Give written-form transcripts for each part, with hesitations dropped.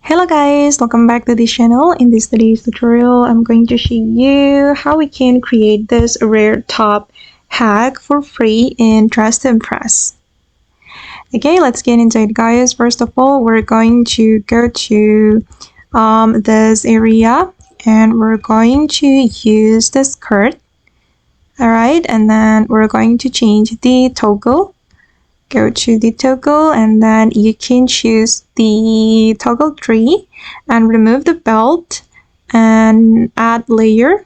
Hello guys, welcome back to this channel. In this today's tutorial, I'm going to show you how we can create this rare top hack for free in Dress to Impress. Okay, let's get into it guys. First of all, we're going to go to this area and we're going to use the skirt. Alright, and then we're going to change the toggle. Go to the toggle and then you can choose the toggle tree and remove the belt and add layer.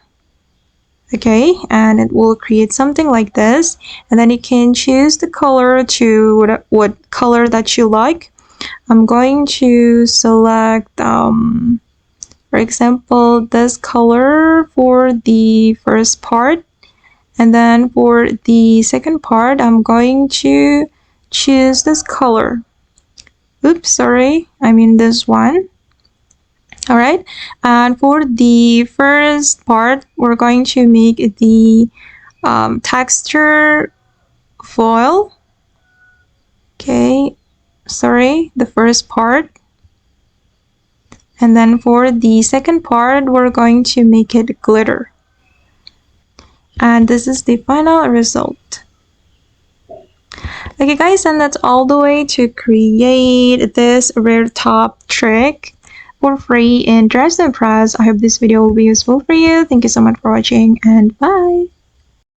Okay, and it will create something like this, and then you can choose the color to what color that you like. I'm going to select for example this color for the first part, and then for the second part I'm going to choose this color. Oops, sorry, I mean this one. Alright, and for the first part we're going to make the texture foil. Okay, sorry, the first part. And then for the second part we're going to make it glitter. And this is the final result. Okay guys, and that's all the way to create this rare top trick for free in Dress to Impress. I hope this video will be useful for you. Thank you so much for watching and bye.